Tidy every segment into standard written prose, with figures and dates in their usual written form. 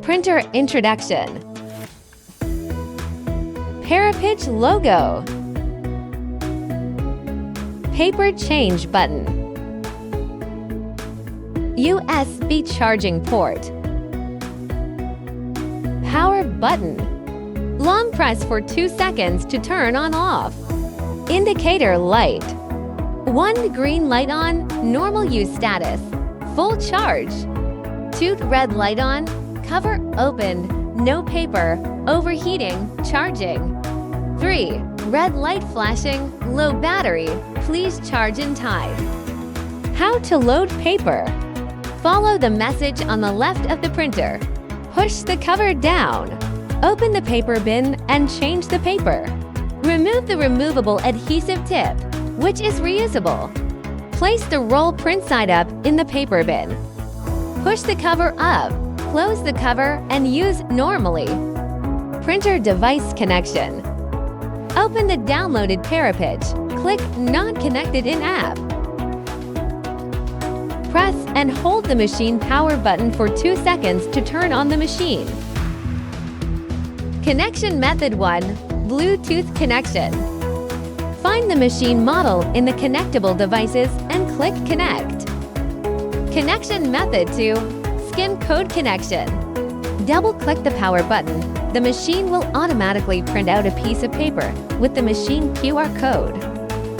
Printer introduction. Parapitch logo. Paper change button. USB charging port. Power button. Long press for 2 seconds to turn on off. Indicator light. 1 green light on, normal use status. Full charge. 2 red light on, cover opened, no paper, overheating, charging. 3 red light flashing, low battery, please charge in time. How to load paper. Follow the message on the left of the printer. Push the cover down. Open the paper bin and change the paper. Remove the removable adhesive tip, which is reusable. Place the roll print side up in the paper bin. Push the cover up, close the cover, and use normally. Printer device connection. Open the downloaded Parapitch. Click Not Connected in App. Press and hold the machine power button for 2 seconds to turn on the machine. Connection method 1. Bluetooth connection. Find the machine model in the connectable devices and click Connect. Connection method 2. Skin code connection. Double-click the power button. The machine will automatically print out a piece of paper with the machine QR code.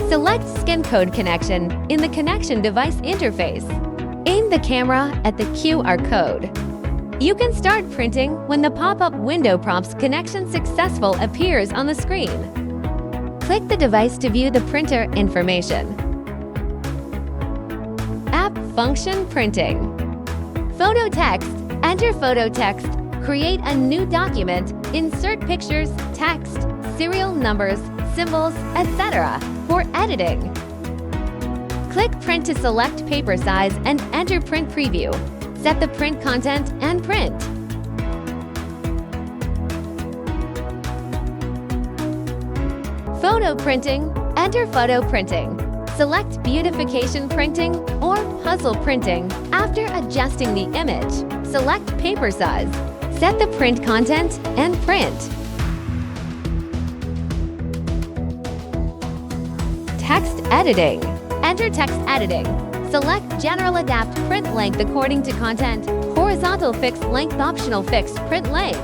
Select Skin code connection in the connection device interface. Aim the camera at the QR code. You can start printing when the pop-up window prompts "Connection successful" appears on the screen. Click the device to view the printer information. App function printing. Photo text. Enter photo text. Create a new document. Insert pictures, text, serial numbers, symbols, etc. for editing. Click Print to select paper size and enter print preview. Set the print content and print. Photo printing. Enter photo printing. Select beautification printing or puzzle printing. After adjusting the image, select paper size. Set the print content and print. Text editing. Enter text editing. Select General Adapt Print Length according to content. Horizontal Fixed Length Optional Fixed Print Length.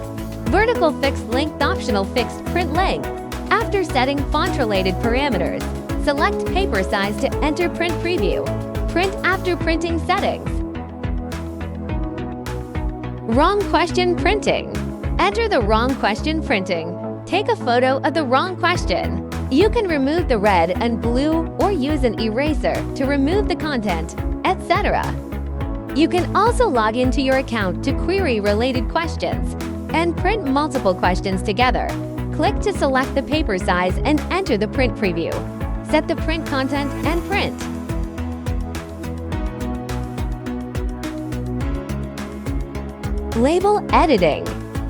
Vertical Fixed Length Optional Fixed Print Length. After setting font-related parameters, select paper size to enter print preview. Print after printing settings. Wrong question printing. Enter the wrong question printing. Take a photo of the wrong question. You can remove the red and blue or use an eraser to remove the content, etc. You can also log into your account to query related questions and print multiple questions together. Click to select the paper size and enter the print preview. Set the print content and print. Label editing.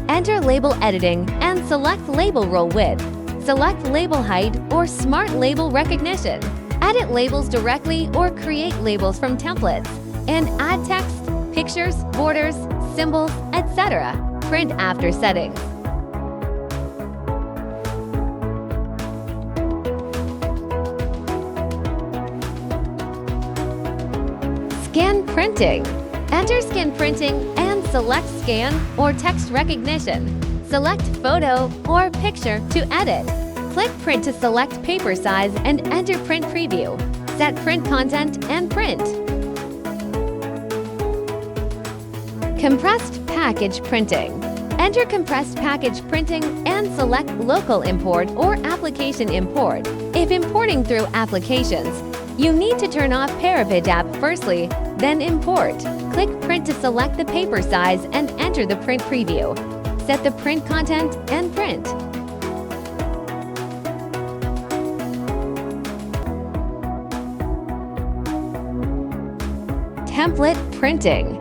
Enter label editing and select label roll width. Select label height or smart label recognition. Edit labels directly or create labels from templates. And add text, pictures, borders, symbols, etc. Print after settings. Scan printing. Enter scan printing and select scan or text recognition. Select photo or picture to edit. Click print to select paper size and enter print preview. Set print content and print. Compressed package printing. Enter compressed package printing and select local import or application import. If importing through applications, you need to turn off Parapitch app firstly, then import. Click print to select the paper size and enter the print preview. Set the print content and print. Template printing.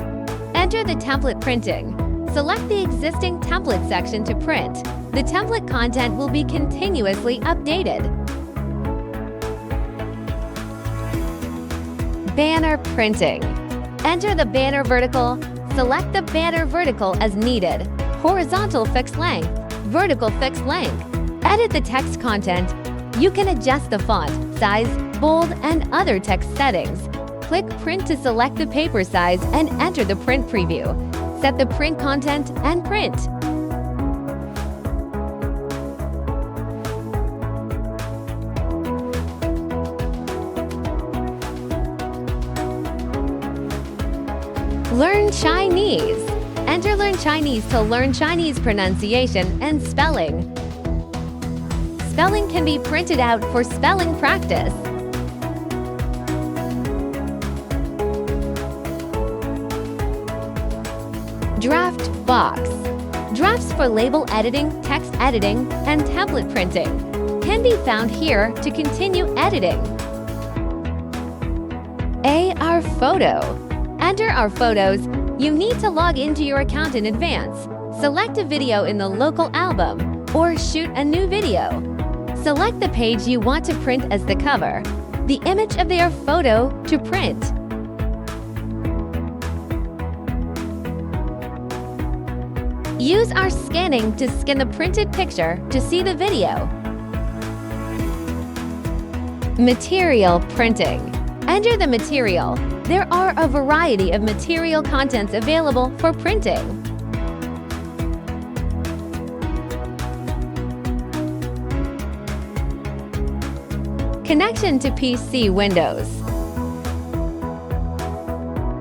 Enter the template printing. Select the existing template section to print. The template content will be continuously updated. Banner printing. Enter the banner vertical, Select the banner vertical as needed, horizontal fixed length, vertical fixed length. Edit the text content. You can adjust the font, size, bold, and other text settings. Click Print to select the paper size and enter the print preview. Set the print content and print. Learn Chinese. Enter Learn Chinese to learn Chinese pronunciation and spelling. Spelling can be printed out for spelling practice. Draft box. Drafts for label editing, text editing, and template printing can be found here to continue editing. Our photo. Enter our photos. You need to log into your account in advance. Select a video in the local album or shoot a new video. Select the page you want to print as the cover, the image of their photo to print. Use our scanning to scan the printed picture to see the video. Material printing. Enter the material. There are a variety of material contents available for printing. Connection to PC Windows.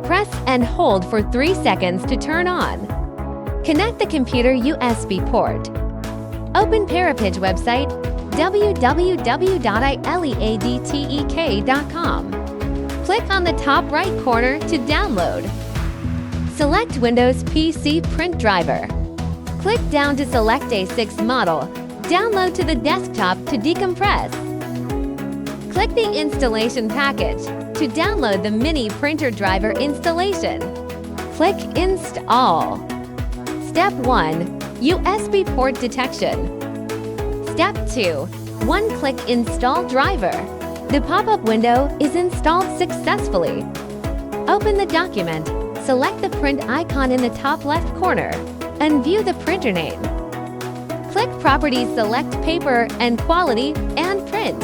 Press and hold for 3 seconds to turn on. Connect the computer USB port. Open Parapage website www.ileadtek.com. Click on the top right corner to download. Select Windows PC Print Driver. Click down to select A6 model. Download to the desktop to decompress. Click the installation package to download the mini printer driver installation. Click Install. Step 1. USB port detection. Step 2. One-click Install driver. The pop-up window is installed successfully. Open the document, select the print icon in the top left corner, and view the printer name. Click Properties, select Paper and Quality, and Print.